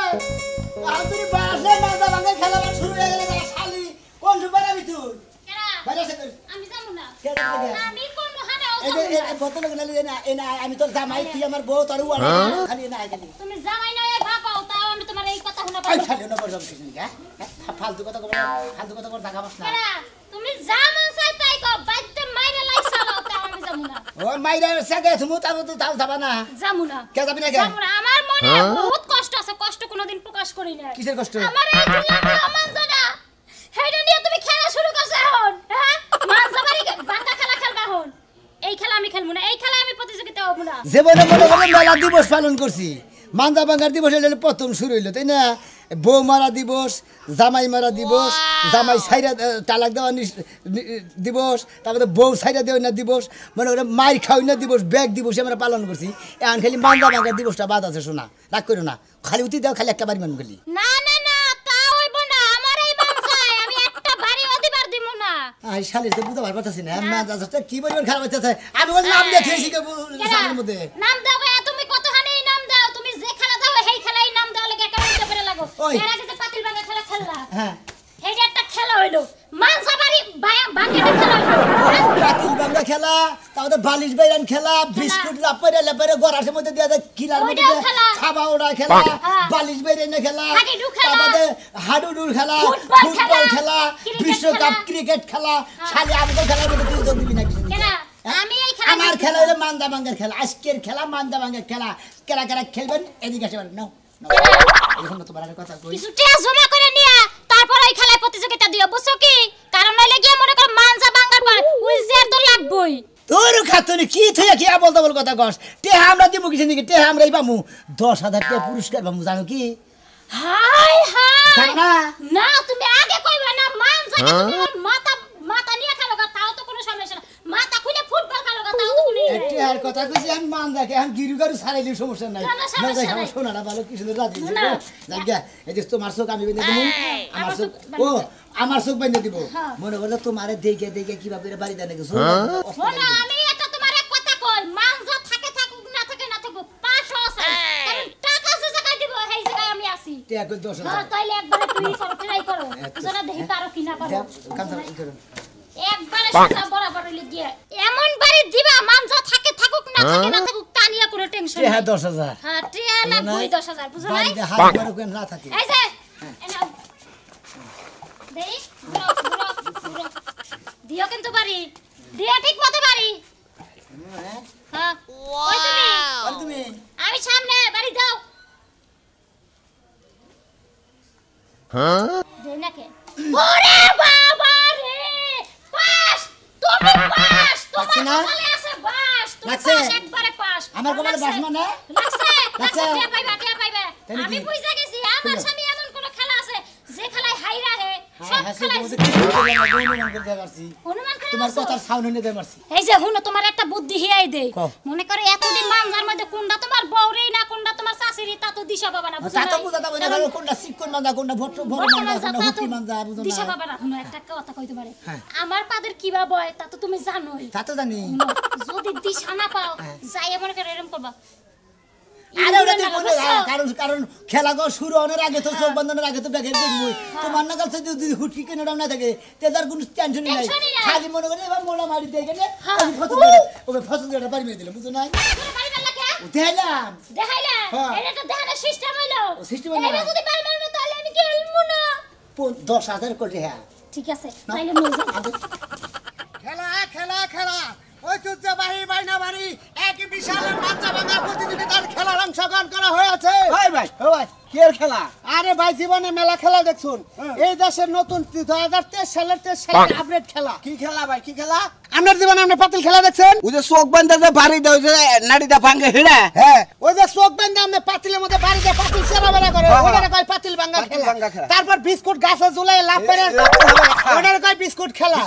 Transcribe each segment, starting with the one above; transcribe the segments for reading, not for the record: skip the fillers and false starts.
আন্তরি বাসে মাথা ভাঙা খেলা শুরু হয়ে গেল শালি কোন সুপার আমি তুই কেরা বাজাসে কর আমি যাবো না কেরা আমি কোন হারাও এই বোতল গনালি না আমি তোর জামাই তুই আমার বউ তোর উয়া খালি না খালি তুমি জামাই না এই ভাপাও তাও আমি তোমার এই কথা শোনা আই পাবো খালি না বড় কিছু না ফালতু কথা কর দেখা বাস না কেরা তুমি জামান চাই তাই কো বাইতে মাইরে লাইছালো তাও আমি যাবো না ও মাইরা সাগে তুমি তাও যাবা না যাবো না কে যাবি না কে যাবো না আমার মনে বহুত কষ্ট আছে কষ্ট কোনোদিন প্রকাশ করি না কিসের কষ্ট আমার এই দুনিয়া মানজা না হেডা নিয়ে তুমি খেলা শুরু করছ এখন হ্যাঁ মানজা বাড়ি বাঙ্গা খেলা খেলবা এখন এই খেলা আমি খেলবো না এই খেলা আমি প্রতিযোগিতা হব না জীবনে মনে করে মেলা দিবস পালন করছি মানজা বাঙ্গার দিবস হলে প্রথম শুরু হইলো তাই না বউ মারা দিবস জামাই মারা দিবস জামাই সাইরা তালাক দেওয়া দিবস তারপরে বউ সাইরা দেওয়া না দিবস মনে করে মাই খাওয়াই না দিবস ব্যাগ দিবস আমরা পালন করছি এখন খালি মানজা বাঙ্গার দিবসটা বাদ আছে শোনা রাগ করো না খালি উঠি দাও খালি একটা বাড়ি মান খালি না না না তা হইব না আমার এই মানজায় আমি একটা বাড়ি অধিবার দিব না আই শালি তো বুঝতে পারতাছি না মানজা কি পরিমাণ খারাপ হইতাছে আমি ওর নাম দিয়ে থইছি কে সামনের মধ্যে নাম দাও ভাই তুমি কতখানি নাম দাও তুমি যে খেলা দাও সেই খেলাই নাম দাও লাগে একটা উল্টো করে লাগো এর আগে যে পাতিল বাঙ্গা খেলা খেললা হ্যাঁ এইটা একটা খেলা হইলো মানজা বাড়ি বাঙ্গাটা খেলা হইলো পাতিল বাঙ্গা খেলা তারপরে বালিশ বাইরান খেলা বিস্কুট লাপারে লাপারে গরাসের মধ্যে দিয়া দেয় কিলার মধ্যে খাবা ওড়া খেলা বালিশ বাইরান খেলা তারপরে হাডুডুর খেলা ফুটবল খেলা বিশ্বকাপ ক্রিকেট খেলা শালি আমগো খেলার মধ্যে তুই যোগ দিবি না কিছু আমি এই খেলা আমার খেলা হলো মান্দা বাঙ্গার খেলা আজকের খেলা মান্দা বাঙ্গার খেলা কেরা কেরা খেলবেন এদিকে আসে নাও এখন তোমার আর কথা কই কিছু টাকা জমা করে নিয়া তারপর এই খেলায় প্রতিযোগিতা দিও বুঝছো কি কারণ নইলে গিয়ে মনে কর মানজা বাঙ্গার পর উইজের তো লাগবই তোর খাতুনি কি থইয়া কি আবল তাবল কথা কস টেহা আমরা দিমু কিছু নাকি টেহা আমরাই পামু 10,000 টাকা পুরস্কার পামু জানো কি হাই হাই জানো না না তুমি আগে কইবা না মানজা তুমি মাথা মাথা নিয়ে খেলো তাও তো কোনো সমস্যা না মাথা খুলে ফুটবল খেলো তাও তো কোনো টেহার কথা কইছি আমি মান দেখে এখন গিরু গারু ছাড়াইলে সমস্যা নাই না যাই আমার সোনাটা ভালো কি সুন্দর রাজি জায়গা এই যে তোমার চোখ আমি বেঁধে দিমু আমার চোখ ও আমার চোখ বেঁধে দিব মনে করলে তোমারে দেখে দেখে কিভাবে বাড়ি দেনে গেছো শোনো আমি একটা তোমার এক কথা কই মানজা থাকে থাকুক না থাকে না থাকুক 500 আছে কারণ টাকা যে জায়গায় দিব সেই জায়গায় আমি আছি টেহা কই 10,000 হ্যাঁ তাইলে একবার তুমি ট্রাই করো জোরে দেখি পারো কি না পারো কাম করো একবারে সোজা বরাবর হইলে দিয়ে এমন বাড়ি দিবা মানজা থাকে থাকুক না থাকে না থাকুক তা নিয়ে কোনো টেনশন টেহা 10,000 হ্যাঁ টিয়া লাগবে 10,000 বুঝো নাই বাড়িতে হাত মারো কেন না থাকে এই যে এনাও দেই বুড়ো দিও কিন্তু বাড়ি দিয়া ঠিক মতো বাড়ি হ্যাঁ ওই তুমি আমি সামনে বাড়ি যাও হ্যাঁ দেই নাকে ওরে বাবা রে পাস তুমি পাস তোমার কপালে আছে বাস তুমি পাস একবারে পাস আমার কপালে বাস মানে লাগছে টিয়া পাইবা আমি বুঝা গেছি আমার স্বামী এমন কোন খেলা আছে যে খেলায় হাইরা হে সব খেলায় অনুমান করে তোমার কথার সাউন্ড হইনে দে মারছি এই যে হুনো তোমার একটা বুদ্ধি হিয়াই দেই মনে করে এতদিন মানজার মধ্যে কোনটা তোমার বউরেই না কোনটা তোমার শাশুড়ি তা তো দিশা পাবা না বুঝছো তা তো বুঝা যাবে না কোনটা সিকন মানজা কোনটা ভট্ট ভর মানজা কোনটা হুকি মানজা বুঝো না দিশা পাবা না হুনো একটা কথা কইতে পারে আমার পাদের কিবা বয় তা তো তুমি জানোই তা তো জানি যদি দিশা না পাও যাই মনে করে এরকম করবা আরে ওটা দেখো কারণ খেলা গো শুরু হওয়ার আগে তো চোখ বন্ধনের আগে তো দেখে দেখবো তোমার না কাছে যদি হুটকি কেন না থাকে তেজার কোনো টেনশন নাই খালি মনে করে এবার মোলা মারি দিয়ে গেলে আমি ফসল দিয়ে পারি মেরে দিলাম বুঝো নাই দেখাইলাম এটা দেখানোর সিস্টেম হলো সিস্টেম হলো এটা যদি পারি না তাহলে আমি খেলবো না 10,000 করে হ্যাঁ ঠিক আছে তাইলে নিয়ে যাও খেলা খেলা খেলা ঐতিহ্যবাহী বাইনাবাড়ি এক বিশাল মানজা ভাঙা প্রতিযোগিতার খেলার অংশগ্রহণ করা হয়েছে ভাই কি খেলা আরে ভাই জীবনে মেলা খেলা দেখছুন এই দেশের নতুন 2023 সালের আপডেট খেলা কি খেলা ভাই কি খেলা আপনার জীবনে আপনি পাতিল খেলা দেখছেন ওই যে চোখ বান্ধা যে বাড়ি দেয় যে নাড়িটা ভাঙে হিড়া হ্যাঁ ওই যে চোখ বান্ধা আপনি পাতিলের মধ্যে বাড়ি দিয়ে পাতিল সেরাবেরা করে ওটারে কয় পাতিল ভাঙা খেলা তারপর বিস্কুট গাছে ঝুলাই লাভ করে ওটারে কয় বিস্কুট খেলা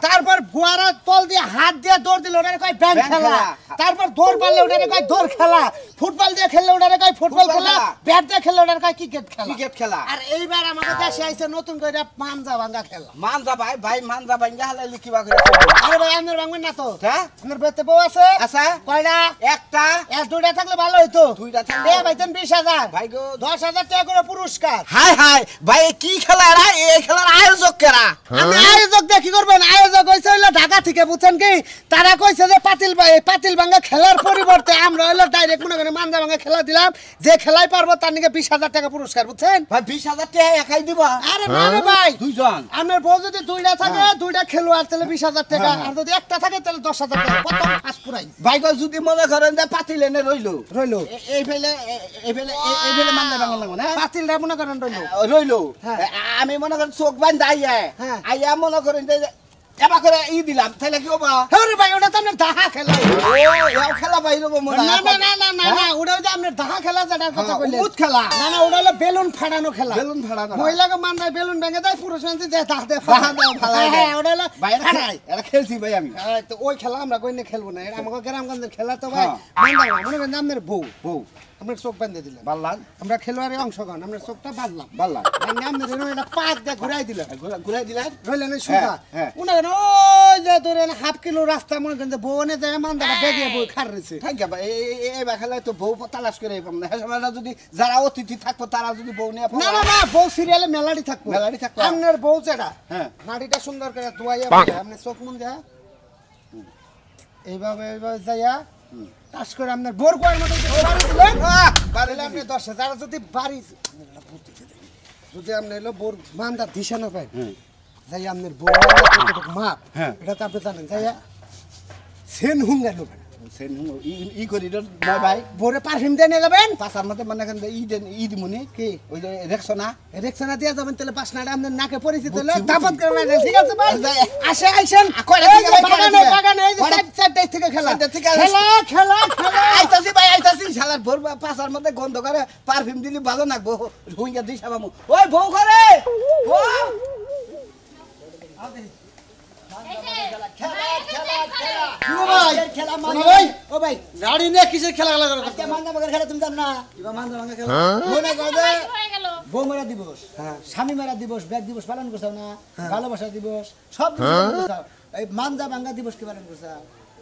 তারপর বুয়ারা তল দিয়ে হাত দিয়ে দৌড় দিলে ওটারে কয় ব্যাং খেলা তারপর দৌড় মারলে ওটারে কয় দৌড় খেলা ফুটবল দিয়ে খেললে ওটারে কয় ফুটবল খেলা ব্যাট দিয়ে খেললে ওটারে কয় ক্রিকেট খেলা আর এইবার আমাদের দেশে আইছে নতুন করে মানজা ভাঙা খেলা মানজা ভাই মানজা ভাঙা হলে লিখিবা করে আরে ভাই আপনার ভাঙবেন না তো হ্যাঁ আপনার বেতে বউ আছে আচ্ছা কয়টা একটা দুইটা থাকলে ভালো হইতো দুইটা থাকলে দে ভাই দেন 20,000 ভাই গো 10,000 টাকা করে পুরস্কার হাই হাই ভাই কি খেলা এরা এই খেলার আয়োজক কেরা আমি আয়োজক দিয়ে কি করবেন আয়োজক হইছে হইলো ঢাকা থেকে বুঝছেন কি তারা কইছে যে পাতিল ভাঙ্গা খেলার পরিবর্তে আমরা হইলো ডাইরেক্ট মনে করেন মান্দা ভাঙ্গা খেলা দিলাম যে খেলাই পারবো তার নিকে 20,000 টাকা পুরস্কার বুঝছেন ভাই 20,000 টাকা একাই দিবা আরে না রে ভাই দুইজন আপনার বউ যদি দুইটা থাকে দুইটা খেলোয়াড় তাহলে 20,000 টাকা আর যদি একটা থাকে তাহলে 10,000 টাকা প্রথম ফাঁস পুরাই ভাই গো যদি মনে করেন যে পাতিল এনে রইলো রইলো এই ফেলে মানলে ভাঙা লাগবে না পাতিলটা মনে করেন রইলো রইলো হ্যাঁ। আমি মনে করেন চোখ বান্ধ আইয়া হ্যাঁ। আইয়া মনে করেন যে এবার করে দিলাম তাহলে কি হবা আরে ভাই ওটা তো আপনার দাহা খেলা ও খেলা বাইর হবো মনে না না না না না না ওটা হচ্ছে আপনার দাহা খেলা যেটার কথা কইলেন উত খেলা না না ওটা হলো বেলুন ফাটানো খেলা বেলুন ফাটানো। মহিলাকে মান্দায় বেলুন ভেঙে দেয় পুরুষ মানতে দেয় তাহাতে ফাটায় দেয়, ফাটায় দেয়। হ্যাঁ ওটা হলো ভাই ফাটায়। এটা খেলছি ভাই আমি হ্যাঁ, তো ওই খেলা আমরা কইনে খেলবো না এটা আমাকে গ্রামগঞ্জের খেলা তো ভাই হ্যাঁ। মান্দা না মনে করেন আপনার বউ বউ আপনার চোখ বাঁধে দিলেন বাল্লান আমরা খেলোয়াড়ে অংশগ্রহণ আমরা চোখটা বাঁধলাম বাল্লান ভাঙে আপনার এরকম একটা পাক দিয়ে ঘুরাই দিলেন ঘুরাই দিলেন রইলেন এই সুতা হ্যাঁ। মনে করেন ওই যে ধরেন 1/2 কিলো রাস্তা মনে করেন যে বউনে যায় মান্দাটা বেগে বই খার রয়েছে থাকি এই খেলায় তো বউ তালাশ করে পাম না হ্যাঁ সময় যদি যারা অতিথি থাকবো তারা যদি বউ নিয়ে না না না বউ সিরিয়ালে মেলাডি থাকবো মেলাডি থাকবো। আপনার বউ যেটা হ্যাঁ। নাড়িটা সুন্দর করে ধোয়াইয়া আপনি চোখ মুন দেয়া এইভাবে যাইয়া টাচ করে আপনার বোর কোয়ার মতো বাড়ি দিলেন বাড়িলে আপনি 10,000 যদি বাড়ি যদি আপনি এলো বোর মানটা দিশা না পাই যাই আপনার বউ মাপ হ্যাঁ। এটা তো আপনি জানেন যাইয়া সেন হুঙ্গা নেবেন ই করিডোর ভাই বোরে পারফিউম দিয়ে নিয়ে যাবেন পাশার মধ্যে মানে এখান ঈদ মুনি কি ওই যে রেকশনা রেক্সনা দিয়ে যাবেন তাহলে পাঁচ নাটা আপনার নাকে পরিচিত হলে বুঝছি, দাপত করবেন ঠিক আছে ভাই যাই। আসে আইসেন কয়টা এই থেকে যে ভাই, কয়টা বাগানে থেকে? বাগানে এই যে কয়টা? চারটায় থেকে খেলা চারটা থেকে খেলা খেলা খেলা আইতাছি ভাই আইতাছি শালার ভোর পাশার মধ্যে গন্ধ করে পারফিউম দিলি ভালো লাগবো হুইঙ্গা দিস আবামু ওই বউ করে বউ খেলা ভাই ও ভাই গাড়ি নিয়ে কিসের খেলা খেলা করো আজকে মান্দা বাগার খেলা তুমি জান না এবার মান্দা ভাঙা খেলা মনে করো যে হয়ে গেল বউ মেরা দিবস হ্যাঁ। স্বামী মেরা দিবস ব্যাগ দিবস পালন করছো না ভালোবাসা দিবস সব দিবস পালন করছো। এই মান্দা ভাঙ্গা দিবস কি পালন করছো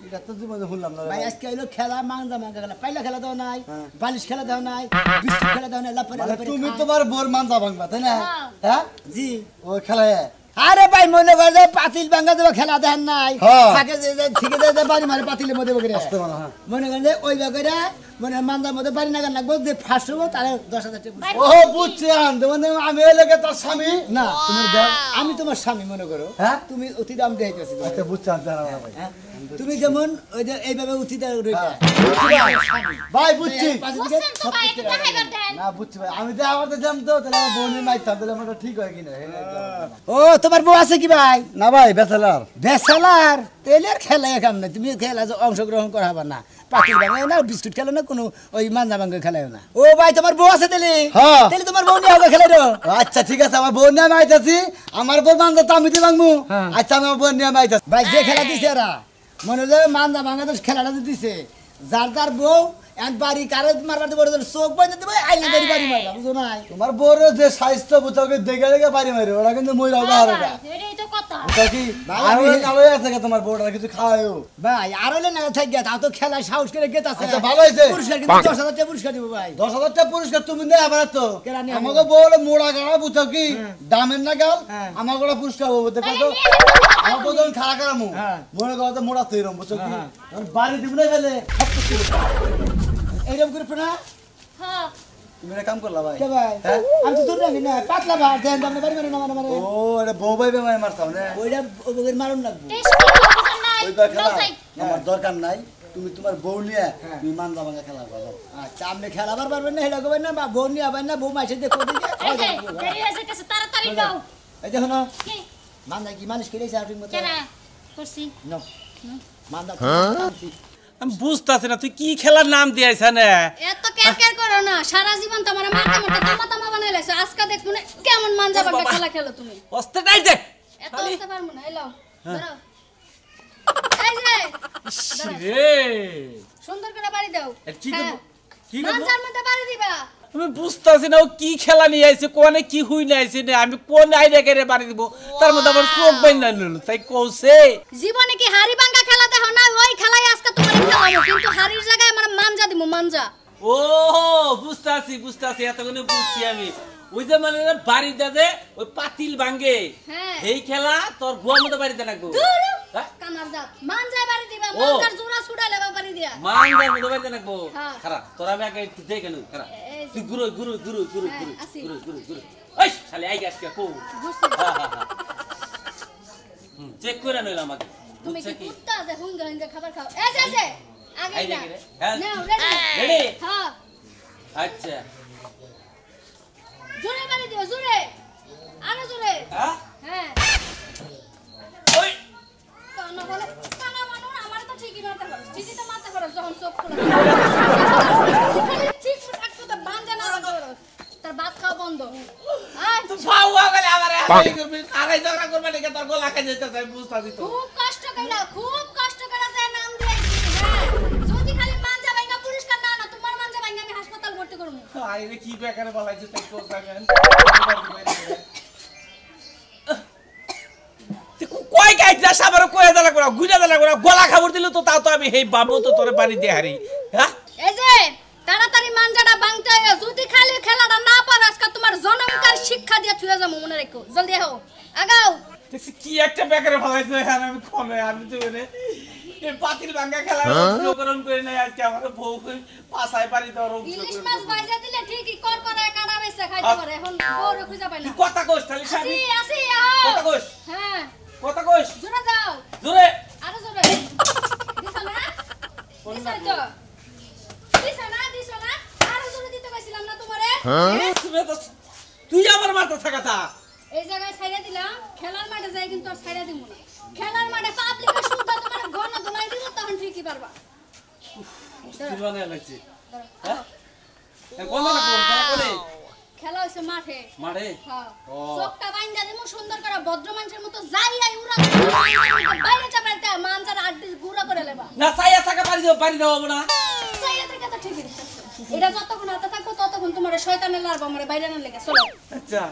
এটা তো জীবনে ভুললাম না ভাই আজকে হইলো খেলা মান্দা ভাঙ্গা খেলা পাইলা খেলা দাও নাই বালিশ খেলা দাও নাই বিস্কুট খেলা দাও নাই লাপারে মানে লাপারে তুমি খায়। তোমার বোর মানজা ভাঙবা তাই না হ্যাঁ। হ্যাঁ জি ওই খেলায় আরে ভাই মনে করে যে পাতিল ভাঙ্গা দেবো খেলা দেন নাই হ্যাঁ। থাকে যে ঠিক আছে বাড়ি মারে পাতিলের মধ্যে বকরে হ্যাঁ। মনে করেন যে ওই বাগরে মানে মান্দার মধ্যে বাড়ি নাগান লাগবো যে ফার্স্ট হবো তাহলে 10,000 টাকা ও বুঝছি মানে আমি এই লেগে তোর স্বামী না তুমি দেখ আমি তোমার স্বামী মনে করো হ্যাঁ? তুমি অতি দাম দেখাইতেছি আচ্ছা বুঝছি আমি জানা ভাই হ্যাঁ? তুমি যেমন ওই যে এইভাবে অতি দাম রইটা ভাই বুঝছি বুঝছেন তো ভাই একটু দেখাইবার দেন না বুঝছি ভাই আমি তো আমার জানতাম তো তাহলে আমার বোনের মাইতাম তাহলে আমার ঠিক হয় কিনা ও তোমার বউ আছে কি ভাই না ভাই বেচালার বেসালার তেলের খেলা কাম না তুমি খেলা অংশগ্রহণ করা হবে না পাতিল ভাঙায় না বিস্কুট খেলো না কোনো ওই মান্দা ভাঙ্গা খেলায় না ও ভাই তোমার বউ আছে তেলে হ্যাঁ। তেলে তোমার বউ নিয়ে হবে খেলাই রো আচ্ছা ঠিক আছে আমার বোন নিয়ে আমি আইতাছি আমার বোন মানজা তো আমি দিয়ে ভাঙবো হ্যাঁ। আচ্ছা আমি আমার বোন নিয়ে আমি আইতাছি ভাই যে খেলা দিছে এরা মনে হলো মান্দা ভাঙ্গা তো খেলাটা যে দিছে যার যার বউ এক বাড়ি কারে মারবার দেবো চোখ বাইতে দেবো আইনা গাড়ি বাড়ি মারবা বুঝো নাই তোমার বোর যে স্বাস্থ্য বুঝাকে দেখে দেখে বাড়ি মারি ওরা কিন্তু মহিলা হবে আর ওটা এটাই তো কথা ওটা কি ভাই, আর আমি- কালো আছে কে তোমার বোর্ডটা কিছু খাওয়ায়ও ভাই আর হলে না থাক গিয়া তাও তো খেলায় সাহস করে গেত আছে আচ্ছা, ভালো হয়েছে। পুরস্কার কিন্তু 10,000 টাকা পুরস্কার দিব ভাই 10,000 টাকা পুরস্কার তুমি নেই আবার তো কেরা নিয়ে আমাকে বলে মোড়া গাড়া বুঝছো কি হ্যাঁ। দামের না গাল হ্যাঁ। আমাকে ওরা পুরস্কার হবো দেখো তাহলে তো নিয়ে যাবো। আমার বোধন খাড়া কারামু হ্যাঁ। মনে করো তো মোড়া তৈরম বুঝছো কি হ্যাঁ। এখন বাড়ি দিব না ফেলে এইরকম করে না হ্যাঁ তুমি একটা কাম করলা ভাই কে ভাই হ্যাঁ? আমি তো তোর নাকি না পাতলা ভাত দেন আপনি বাড়ি মারে না মানে ও এটা বউ ভাই বেমায় মারতাম না ওইটা ওদের মারুন লাগবে টেস্ট করে বুঝেন নাই ওই বার খেলা নাও যাই। আমার দরকার নাই তুমি তোমার বউ নিয়ে হ্যাঁ। তুমি মান্দা ভাঙা খেলা করো আচ্ছা আপনি খেলাবার পারবেন না হেলা করবেন না বা বউ নিয়ে আবার না বউ মাইসে দেখো দিকে এই যে দেরি হয়ে যাইতেছে তাড়াতাড়ি নাও এই দেখো না কি মান্দা কি মানুষ কেড়েছে আউটিং মতো কেনা করছি নো মান্দা আমি বুঝতেছি না তুই কি খেলার নাম দিয়েছ না এত কেয়ার করো না সারা জীবন তোমার মাথা মাথা তামা তামা বানাই লাইছো আজকে দেখো না কেমন মানজা বাগা খেলা খেলো তুমি অস্তে নাই দে এত হতে পারবো না এলাও ধরো এই যে রে সুন্দর করে বাড়ি দাও এ কি হ্যাঁ। করব কি করব মানজার মধ্যে বাড়ি দিবা আমি বুঝতাছি না ও কি খেলা নিয়ে আইছে কোনে কি হুই নিয়ে আইছে না আমি কোন আইডিয়া করে বাড়ি দিব তার মধ্যে আমার চোখ বাইনা নিল তাই কইছে জীবনে কি হাড়ি ভাঙা খেলা দেখো না ওই খেলাই আজকে তোমার খেলাবো কিন্তু হাড়ির জায়গায় আমরা মানজা দিব মানজা ও বুঝতাছি এতক্ষণে বুঝছি আমি ওই যে মানে বাড়িতে যে ওই পাতিল ভাঙে হ্যাঁ। এই খেলা তোর বুয়ার মতো বাড়িতে রাখবো কানার জাত মানজায় বাড়ি দিবা মানজার জোড়া ছুড়ালে বাড়ি দিয়া মানজার মতো বাড়িতে রাখবো হ্যাঁ। খারাপ তোর আমি আগে একটু দেখে নই খারাপ এই যে। তুই গুরু হ্যাঁ, আসি। ওই শালে আই গাছ কে কো বুঝছি চেক করে নইলাম আমাকে তুমি বুঝছ কি কি কুত্তা যে হুঙ্গা হুঙ্গা খাবার খাও এই যে আগে আই না দেখে রে হ্যাঁ নাও রেডি রেডি হ্যাঁ আচ্ছা জোরে বাড়ি দিও জোরে আরো জোরে হ্যাঁ হ্যাঁ ওই কানা বলে কানা মানুষ আমার তো ঠিকই মারতে পারো ঠিকই তো মারতে পারো যখন চোখ খোলা ঠিক একটু তো বান্ধে না করো তার ভাত খাওয়া বন্ধ আয় তুই পাওয়া গেলে আমারে আড়াই ঝগড়া করবে নাকি তোর গলা খাই যেতে চাই বুঝতাছি তো খুব কষ্ট করে যে নাম দিয়েছি হ্যাঁ যদি খালি মানজা ভাঙা পুরস্কার না তোমার মানজা ভাঙা আমি হাসপাতাল ভর্তি করব আইরে কি বেকারে বলাইছে তাই কোন জানেন কই গাইছা সাবার কই দালা করে গুজা দালা করে গলা খাবার দিল তো তাও তো আমি হেই বাবু তো তোরে বাড়ি দিয়ে হারি হ্যাঁ এই যে তাড়াতাড়ি মানজাটা ভাঙতে হয় যদি খালি খেলাটা না পারো আজকে তোমার জনমকার শিক্ষা দিয়ে থুয়ে যাবো মনে রেখো জলদি আও আগাও দেখছি কি একটা বেকারে বলাইছে এখানে আমি কোনে আমি তো এনে এই পাতিল ভাঙা খেলা উপকরণ করে নাই আজকে আমার বউ পাছায় পারি তো রোগ ইলিশ মাছ ভাজা দিলে ঠিকই কর করায় কাটা বেচে খাইতে পারে এখন বড় খুঁজে পাই না কথা কইস তাহলে আসি সাবি আসি আও কথা কইস হ্যাঁ কথা কইস জোরে দাও জোরে আরো জোরে দিছো না দিছো না আরো জোরে দিতে কইছিলাম না তোমারে তুই আমার মাথা থাকা থা এই জায়গায় ছাইড়া দিলাম খেলার মাঠে যাই কিন্তু আর ছাইড়া দিব না খেলার মাঠে পাবলিকের শুদ্ধ তোমার ঘন দোলাই দিব তখন ঠিকই পারবা জীবনে লাগছে হ্যাঁ কোন না কোন খেলা করে খেলা হইছে মাঠে মাঠে হ্যাঁ ও। চোখটা বাইন্দা দিমু সুন্দর করে ভদ্র মানুষের মতো যাই আই উড়া বাইরে চাপাইতে মানজার আড্ডি গুড়া করে লেবা না চাইয়া থাকা বাড়ি দাও না চাইয়া থেকে তো ঠিকই দেখতেছ এটা যতক্ষণ হাতে থাকবো ততক্ষণ তোমার শয়তানের লারবা আমারে বাইরে না লেগে চলো আচ্ছা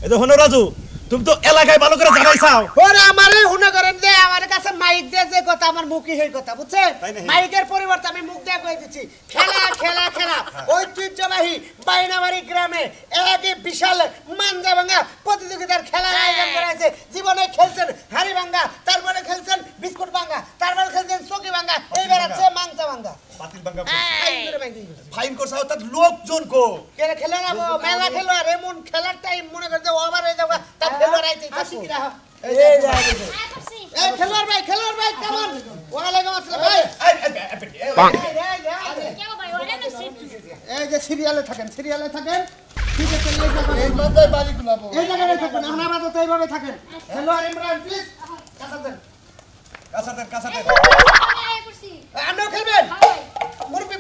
এই তো হনো রাজু তুমি তো এলাকায় ভালো করে জানাইছাও ওরে আমারে হুনে করেন যে আমার কাছে মাইক দিয়ে যে কথা আমার মুখই সেই কথা বুঝছেন তাই নাকি? মাইকের পরিবর্তে আমি মুখ দিয়ে কই দিচ্ছি খেলা খেলা খেলা ঐতিহ্যবাহী বাইনাবাড়ি গ্রামে এক বিশাল মানজা ভাঙা প্রতিযোগিতার খেলার আয়োজন করা হয়েছে জীবনে খেলছেন হাড়ি ভাঙা তারপরে খেলছেন বিস্কুট ভাঙা তারপরে খেলছেন চকি ভাঙা এইবার আছে মাংসা ভাঙা পাতিল ভাঙা ফাইন করে ভাঙি ফাইন করছাও তার লোকজন কো কেন খেলে না মেলা খেলোয়াড় এমন খেলার টাইম মনে করতে ওভার হয়ে যাবে তার খেলোয়াড় আইতে আসি কি রাখো এই যে আয় করছি এই খেলোয়াড় ভাই কেমন ওয়ালাইকুম আসসালাম ভাই কেউ ভাই ওরে না সিট এই যে সিরিয়ালে থাকেন ঠিক আছে এই মাথায় বাড়ি গুলাবো এই জায়গায় থাকেন আমরা আপাতত এইভাবে থাকেন খেলোয়াড় ইমরান প্লিজ কাছে দেন কাসাতে আয় করছি আপনিও খেলবেন হাই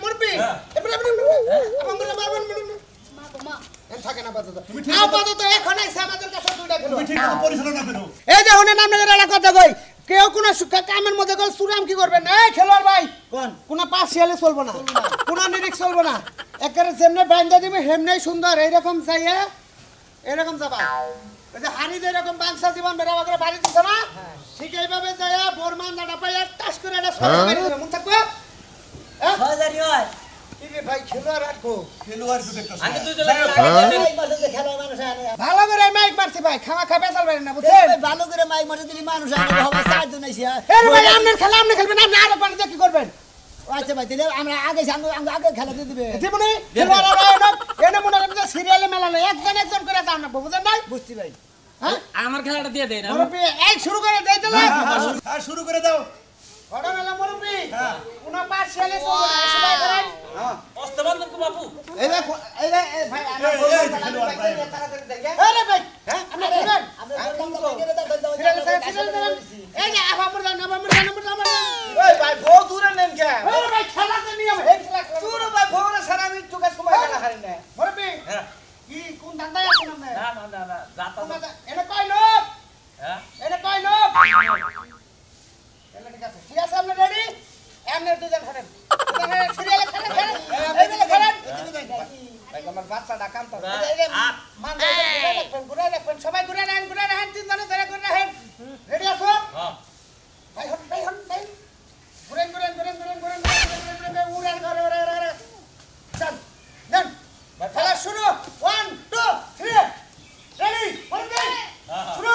মুরবি ইমরান আমার মনে মারবেন মা গো মা থাকেন আপাতত এখন আইসা আমাদের কাছে দুইটা খেলো তুমি ঠিক মতো পরিচালনা করো এই যে হুনে নাম নগর এলাকা কথা কই কেউ কোন কামের মধ্যে গল সুরাম কি করবেন এই খেলোয়াড় ভাই কোন কোন পার্সিয়ালে চলবো না কোন নিরিক চলবো না একবারে যেমনে বাইন্দা দিবে হেমনেই সুন্দর এইরকম চাইয়া এরকম যাবা ওই যে হাড়ি যে এরকম বাংসা জীবন বেড়া করে বাড়ি দিছ না ঠিক এইভাবে যাইয়া বোরমান দাঁড়া পাইয়া টাস করে এটা সরে বাড়ি দিবে মন থাকবো হ্যাঁ হাজারি হয় ঠিক আছে ভাই খেলোয়াড় রাখো খেলোয়াড় তো দেখতেছ আমি তুই চলে লাগে এই মাসে যে খেলা মানুষ আনে ভালো করে মাইক মারছি ভাই খাওয়া খাবে চলবে না বুঝছেন ভালো করে মাইক মারতে দিলি মানুষ আগে হবে সাহায্য নাইছি এই ভাই আপনার খেলা আপনি খেলবেন আপনি আরো পানি দিয়ে কি করবেন আচ্ছা ভাই তাহলে আমরা আগে আগে খেলা দিয়ে দিবে জীবনে খেলোয়াড় এনে মনে করেন যে সিরিয়ালে মেলানো একজন করে দাও না বুঝেন নাই বুঝছি ভাই হ্যাঁ আমার খেলাটা দিয়ে দেন মুরব্বি এই শুরু করে দেই দিলে আর শুরু করে দাও বড় মেলা মুরব্বি কোন পার্সিয়ালে চলবে না সবাই করেন অস্তবন্ধন কো বাবু এই দেখো এই ভাই আমরা খেলোয়াড় ভাই। আরে ভাই হ্যাঁ আপনি খেলেন এই যে আবার ওই ভাই বউ দূরে নেন কে আরে ভাই খেলাতে নিয়ম হে খেলা দূর ভাই বউরে সারা আমি তুকে সময় খেলা খাই না মুরব্বি কি কোন ধান্দায় আছেন আপনি না যাতা এনে কয় লোক হ্যাঁ এনে কয় লোক ঠিক আছে ঠিক আছে আপনি রেডি এমনি দুজন খেলেন সিরিয়ালে খেলেন এই খেলেন ভাই আমার বাচ্চাটা কামতা মান্দা ঘুরে রাখবেন সবাই ঘুরে রাখেন তিনজনে ধরে ঘুরে রাখেন রেডি আছো ভাই হন ঘুরেন উড়ান ঘরে চল দেন খেলা শুরু 1 2 3 রেডি শুরু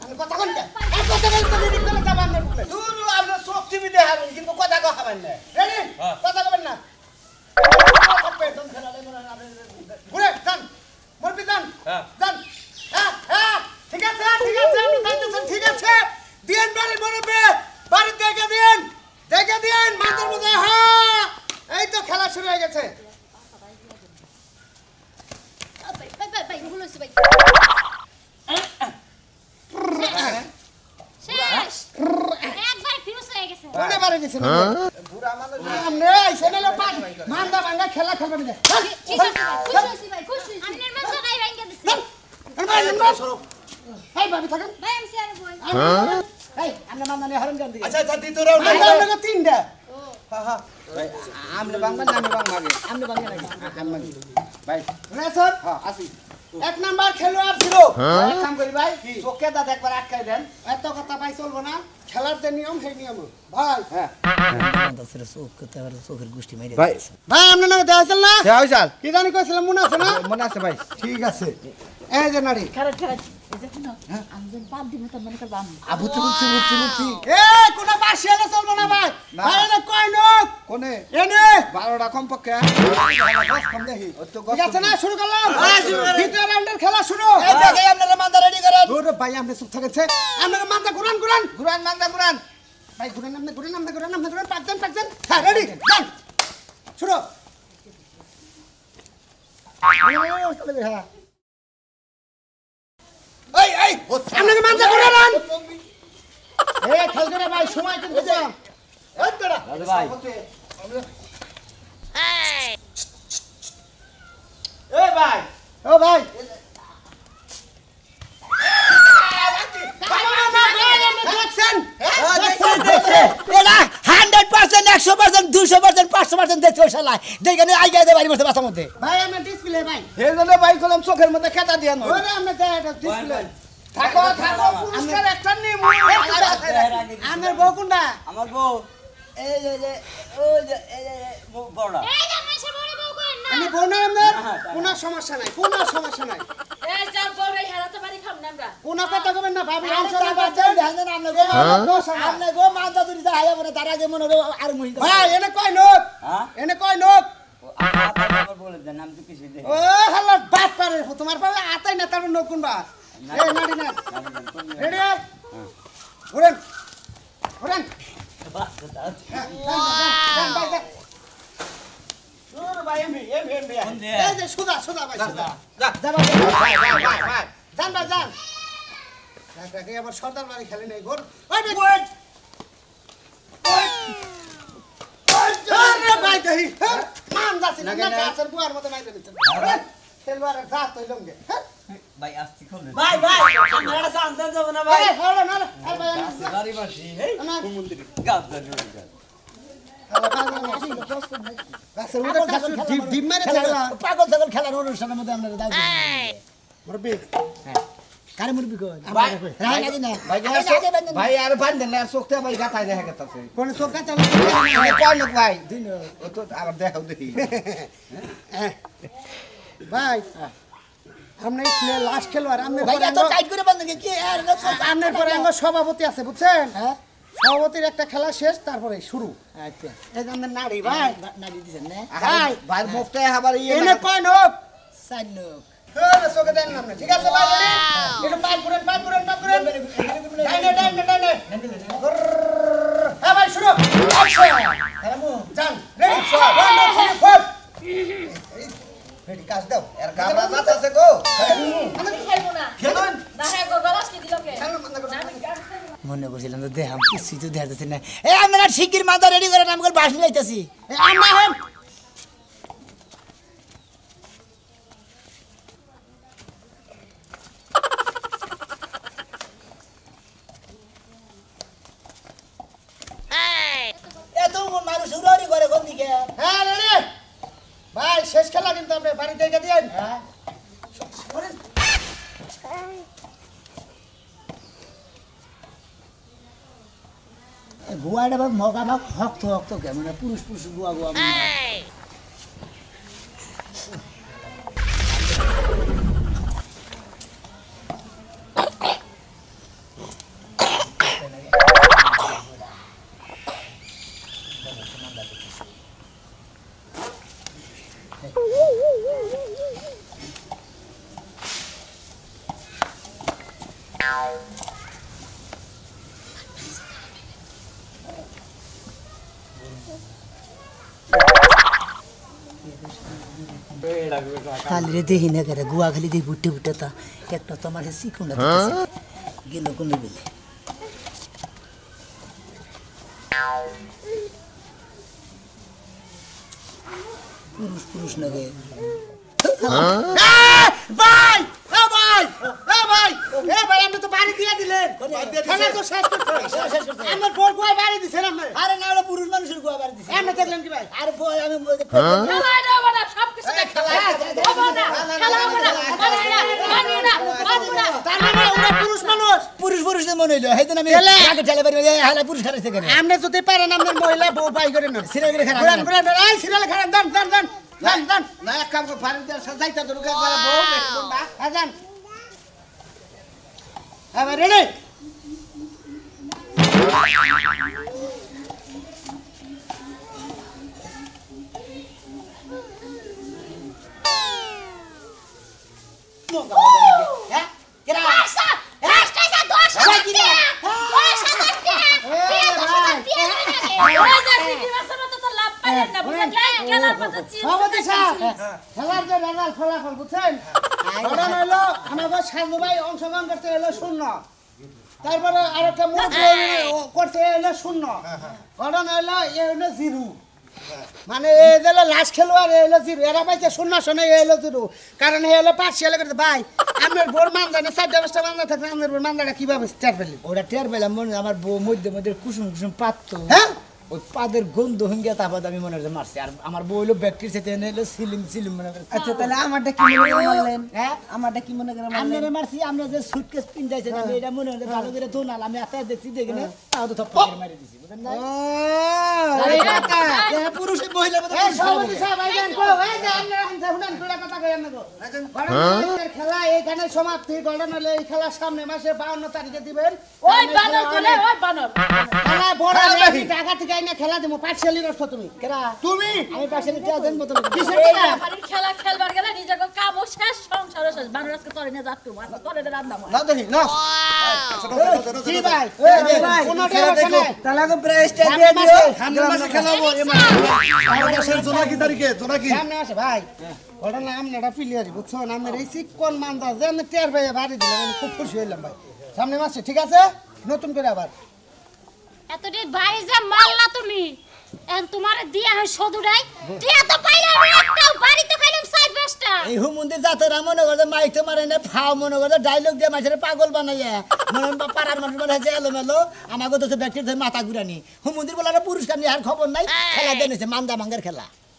আমি কথা কই না এই কথা বলতে দেরি করে যাবেন না বলে দূর আমরা সব টিভি দেখাবেন কিন্তু কথা খাবেন না রেডি কথা কবেন না ঘুরে যান মরবি যান যান হ্যাঁ ঠিক আছে আপনি যাইতেছেন ঠিক আছে দিন বাড়ি দেখে দিন মাথার মধ্যে হ্যাঁ এই তো খেলা শুরু হয়ে গেছে ভাই ভুল হইছে ভাই শেষ একবার ফিউজ হয়ে গেছে কোনে বাড়ি গেছেন বুড়া মানুষ আমনে আইছেন এলো পাঁচ মান্দা ভাঙা খেলা খেলবেন না ঠিক আছে ভাই খুশি হইছি ভাই খুশি হইছি আপনার মন জায়গায় ভাঙা দিছি এই ভাবি থাকেন ভাই আমি সিয়ারে বই এই আমরা মান্দা নিয়ে হরণ গান দিই আচ্ছা দ্বিতীয় রাউন্ড আমরা তিনটা ভাই আমনে বাংলা না আমি বাংলা আমরা ভাঙা লাগি ভাই রেসর হ্যাঁ আসি এক নাম্বার খেলোয়াড় ছিল এক কাম করি ভাই চোখে দাঁত একবার আটকাই দেন এত কথা পাই চলবো না খেলার যে নিয়ম সেই নিয়ম ভাই হ্যাঁ চোখের গোষ্ঠী মেরে ভাই ভাই আপনার নাকি দেখাইছেন না যাও চাল কি জানি কইছিলাম মনে আছে না মনে আছে ভাই ঠিক আছে এই যে নারী আবু চুলছি এ কোন বাসিয়ালে চলবো না ভাই ভাই এনে কয় লোক কোনে এনে 12টা কম পক্ষে কম দেখি ওই তো ঠিক আছে না শুরু করলাম দ্বিতীয় রাউন্ডের খেলা শুরু এই দেখে আপনারা মান্দা রেডি করেন ওরে ভাই আপনি চুপ থাকেছে আপনাকে মানতে ঘুরান গুরান মান্দা গুরান ভাই ঘুরান পাঁচজন হ্যাঁ রেডি ডান শুরু হ্যাঁ এই আপনাকে মানতে ঘুরান এই খেলতে রে ভাই সময় কিন্তু কম এই তোরা ভাই এই ভাই ও ভাই দেখছেন এরা 100% 100% 200% 500% দেখছো শালা দেখেন আইগা দে বাড়ি বসে বাসার মধ্যে ভাই আমরা ডিসপ্লে ভাই এই জন্য ভাই কলম চোখের মধ্যে খেতা দিয়া নয় ওরে আমরা এটা ডিসপ্লে থাকো পুরস্কার একটা নিয়ে আমার বউ কোনটা আমার বউ এই যে ওই যে বড়া এই যে আপনার সে বড় বউ কই না আমি বউ না আমাদের কোনো সমস্যা নাই এই যা বড় এই হারাতে পারি খাম না আমরা কোনো কথা কবেন না ভাবি আমি অংশ বাচ্চা ধ্যান দেন আপনি গো মান্দা তুই যা হায়া বলে তার আগে মনে হলো আর মুই ভাই এনে কয় লোক এনে কয় লোক আমার বলে দেন আমি তো কিছু দেই ও হালা বাত পারে তোমার পাবে আতাই না তার লোক কোনবা এই নাড়ি না রেডি ঘুরেন ভাই এমবি এই যে সুদা ভাই সুদা যান কাকে আবার সর্দার বাড়ি খেলে নেই ঘর ওই আরে ভাই দেহি মান যাচ্ছে না গাছের বুয়ার মতো মাইরে দিচ্ছেন খেলবারে যা তুই লঙ্গে ভাই আসছি খোলে ভাই আমরা শান্ত যাব না ভাই ভাই হলো না আরে ভাই বাড়ি বাসি এই মন্দির গাছ গাছ গাছের মধ্যে ডিম মেরে খেলা পাগল ছাগল খেলার অনুষ্ঠানের মধ্যে আপনারা দাও মুরব্বি কারে মুরবি কই ভাই রাই লাগি না ভাই আর বান্ধেন না চোখতে ভাই গাথায় দেখা গেছে কোন চোখা চালু কয় লোক ভাই দিন ও তো আবার দেখাও দেখি ভাই আমরা লাস্ট খেলোয়াড় আমরা ভাই এত টাইট করে বন্ধ কি আর আপনার পরে আমার সভাপতি আছে বুঝছেন হ্যাঁ সভাপতির একটা খেলা শেষ তারপরে শুরু আচ্ছা এই যে আমাদের নারী ভাই নাড়ি দিছেন না ভাই ভাই মুখতে আবার এনে কয় লোক চার লোক চোখে দেন না ঠিক আছে ভাই একটু পাই পুরেন ডাইনে হ্যাঁ ভাই শুরু যান রেডি কাজ দাও এর গাবরা জাত আছে গো আমি খাইবো না খেলুন না হ্যাঁ গলাস কি দিল কে মনে করছিলাম তো দেহাম কিছুই তো দেখাতেছি না এই আপনারা শিগগির মাথা রেডি করেন আমাকে বাস নিয়ে আমরা হন এত মানুষ উড়াউড়ি করে গো শেষ খেলা কিন্তু আপনি বাড়ি থেকে দিয়েন গুয়াটা মগা ভাগ হক্ত হক্ত কেমন পুরুষ পুরুষ গুয়া গুয়া खाली रे देखी ना करे गुआ खाली देख बुट्टे बुट्टे था एक तो हमारे सीखो ना गेलो को नहीं मिले पुरुष पुरुष ना गए ভাই আমি তো বাড়ি দিয়ে দিলেন খেলা তো শেষ করতে আমার বড় গুয়া বাড়ি দিছেন আপনি আরে না ওটা পুরুষ মানুষের গুয়া বাড়ি দিছে আপনি দেখলেন কি ভাই আরে বই আমি খেলা এটা বড় সব কিছু খেলা তার মানে ওরা পুরুষ মানুষ পুরুষ পুরুষ মনে হইলো হেদিন আমি আগে ঠেলে বের হালা পুরুষ খারাইছে কেন আপনি যদি পারেন আপনার মহিলা বউ বাই করে নেন সিরিয়াল করে খারাপ ঘুরান ঘুরান এই সিরিয়াল খারাপ দান দান দান দান দান না এক কাম করে বাড়ি দিয়ে সাজাইতা তো রুকে একবার বউ দেখুন না আজান এবার রেডি হ্যাঁ কেরা সভাপতি সাহেব খেলার যে রেজাল্ট ফলাফল বুঝছেন ওটা হলো আমাদের সাজু ভাই অংশগ্রহণ করতে হলো 0 তারপরে আরেকটা মুখ করতে হলো 0 ওটা হলো এ হলো 0 মানে এই হলো লাস্ট খেলোয়াড় এই হলো 0 এরা পাইছে 0 শোনে এই হলো 0 কারণ এই হলো পার্সিয়াল করতে ভাই আপনার বোর মানদানে 4টা মানদা থাকে আপনার বোর মানদাটা কিভাবে স্টার্ট পেলেন ওটা টের পেলাম মনে আমার বউ মধ্যে মধ্যে কুসুম কুসুম পাততো হ্যাঁ ওই পাদের গন্ধ হইয়া তারপর আমি মনে হচ্ছে মারছি আর আমার বউ হলো ব্যাকটির সাথে এনে এলো সিলিম সিলিম মনে করে আচ্ছা তাহলে আমারটা কি মনে করে মারলেন হ্যাঁ আমারটা কি মনে করে আপনারা মারছি আমরা যে সুটকেস পিন্দাইছে আমি এটা মনে হচ্ছে ভালো করে ধোনাল আমি এত দেখছি দেখে না তাও তো থপ্পা করে মারি দিছি বুঝেন না পুরুষে মহিলা খেলা এইখানে সমাপ্তি গঠন হলে এই খেলার সামনে মাসে 52 তারিখে দিবেন ওই বানর করে ওই বানর খেলা বড় টাকা থেকে আইনা খেলা দেবো পাঠশালী রস তুমি তুমি আমি পাশে টিয়া দেন মতো বাড়ির খেলা খেলবার গেলে নিজেকে কামও শেষ সংসারও শেষ বানর আজকে তোরে নিয়ে যাচ্ছ মাছ তোরে রান্না হয় না দেখি না কি ভাই কোন খেলা দেখো তাহলে তো প্রাইস টা দিয়ে দিও সামনের মাসে খেলাবো আমাদের জোনাকি তারিখে জোনাকি সামনে আসে ভাই ওটা না আমি এটা প্লেয়ারই বুঝছো না আমি এই কোন মানদা যে আমি টের ভাই বাড়ি দিলাম আমি খুব খুশি হইলাম ভাই সামনে মাসে ঠিক আছে নতুন করে আবার এতদিন ভাই যে মারলা তুমি এখন তোমার দিয়া হয় সদুরাই দিয়া তো পাইলাম একটাও বাড়িতে খাইলাম 4-5টা এই হুমুন্দির জাতেরা মনে করে মাইক তো মারে না ফাও মনে করে ডায়লগ দিয়ে মাছের পাগল বানাইয়া মনে পাড়ার মানুষ মনে হচ্ছে এলোমেলো আমাকে তো ব্যক্তির মাথা ঘুরানি হুমুন্দির বলার পুরস্কার নিয়ে আর খবর নাই খেলা দেনেছে মান্দা মাঙ্গের খেলা